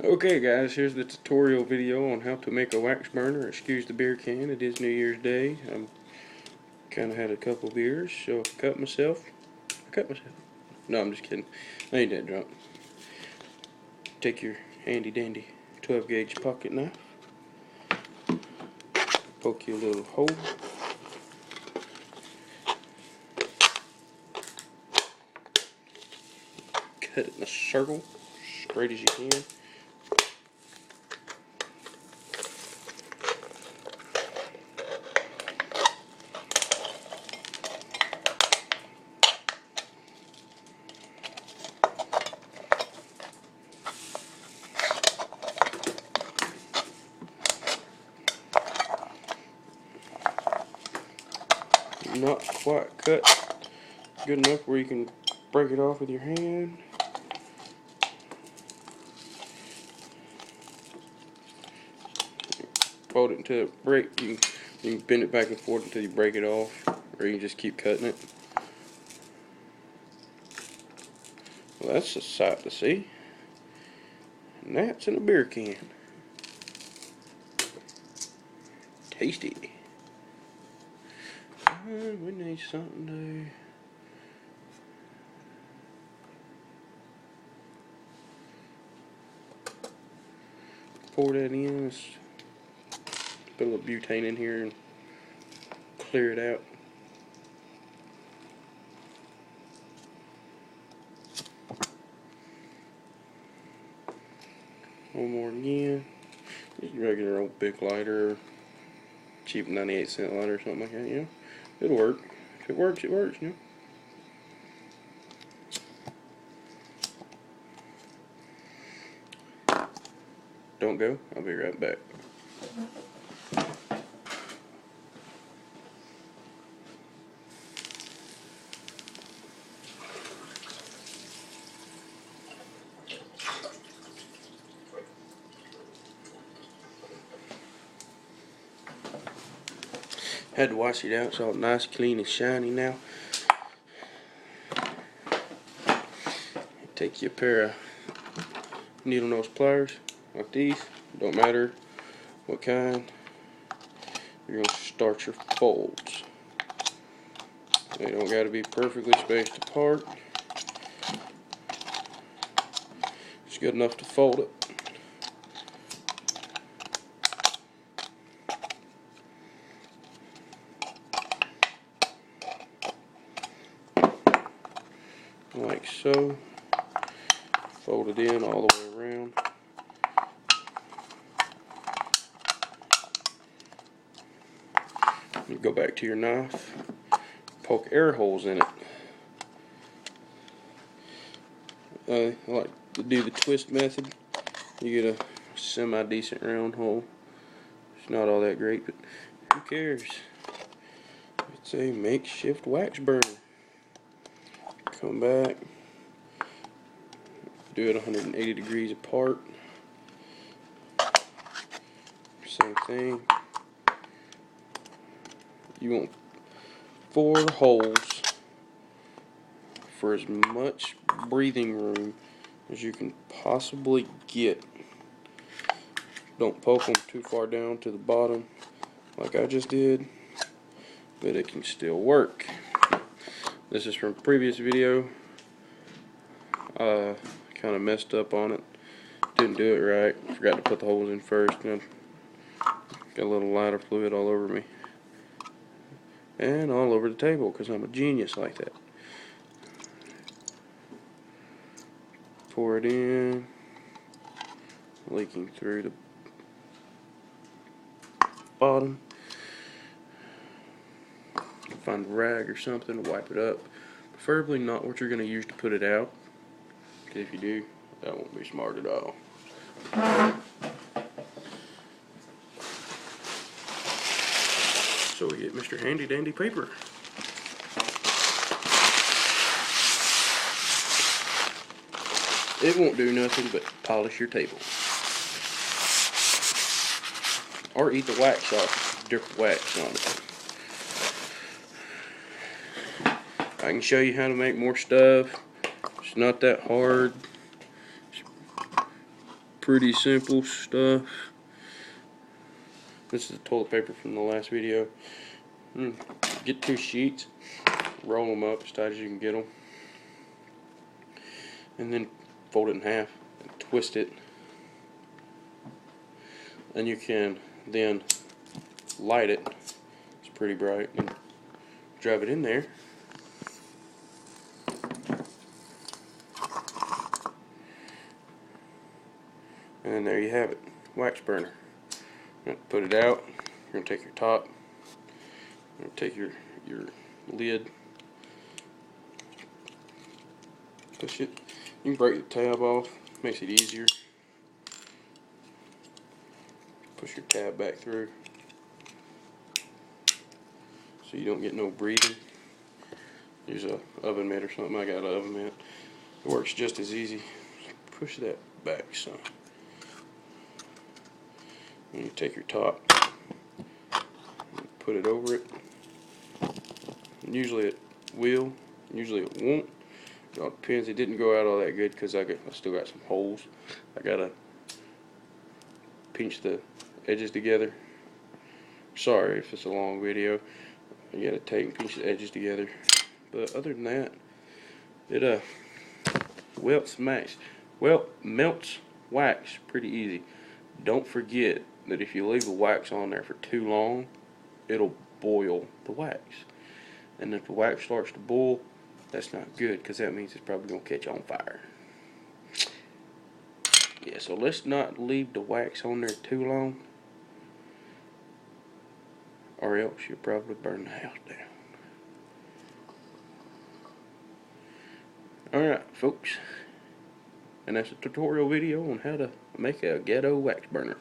Okay guys, here's the tutorial video on how to make a wax burner. Excuse the beer can, it is New Year's Day. I'm kind of had a couple beers, so I cut myself. No, I'm just kidding. I ain't that drunk. Take your handy dandy 12 gauge pocket knife. Poke your little hole. Cut it in a circle, straight as you can. Not quite cut good enough where you can break it off with your hand. Fold it until it breaks. You can bend it back and forth until you break it off, or you can just keep cutting it. Well, that's a sight to see. And that's in a beer can. Tasty. We need something to... pour that in. Let's put a little butane in here and clear it out. One more again. Just regular old Bic lighter, cheap 98-cent lighter or something like that, you know. It'll work. If it works, you know. Don't go. I'll be right back. Had to wash it out, so it's nice, clean, and shiny now. Take your pair of needle nose pliers like these. Don't matter what kind. You're going to start your folds. They don't got to be perfectly spaced apart. It's good enough to fold it. Like so. Fold it in all the way around. You go back to your knife. Poke air holes in it. I like to do the twist method. You get a semi-decent round hole. It's not all that great, but who cares? It's a makeshift wax burner. Come back. Do it 180 degrees apart. Same thing. You want 4 holes for as much breathing room as you can possibly get. Don't poke them too far down to the bottom like I just did, but it can still work. This is from a previous video. Kind of messed up on it. Didn't do it right. Forgot to put the holes in first. And got a little lighter fluid all over me. And all over the table because I'm a genius like that. Pour it in. Leaking through the bottom. Find a rag or something to wipe it up. Preferably not what you're going to use to put it out. Because if you do, that won't be smart at all. So we get Mr. Handy Dandy paper. It won't do nothing but polish your table. Or eat the wax off, different wax on it. I can show you how to make more stuff. It's not that hard. It's pretty simple stuff. This is the toilet paper from the last video. Get 2 sheets, roll them up as tight as you can get them, and then fold it in half and twist it. And you can then light it. It's pretty bright. And drive it in there. And there you have it, wax burner. You're going to put it out. You're going to take your top. You're going to take your lid. Push it. You can break the tab off. Makes it easier. Push your tab back through so you don't get no breathing. Use a oven mitt or something. I got an oven mitt. It works just as easy. Push that back some. And you take your top, put it over it. And usually it will, usually it won't. It all depends. It didn't go out all that good because I still got some holes. I gotta pinch the edges together. Sorry if it's a long video. You gotta take and pinch the edges together. But other than that, it melts wax pretty easy. Don't forget that if you leave the wax on there for too long, it'll boil the wax. And if the wax starts to boil, that's not good, because that means it's probably going to catch on fire. Yeah, so let's not leave the wax on there too long, or else you'll probably burn the house down. Alright, folks. And that's a tutorial video on how to make a ghetto wax burner.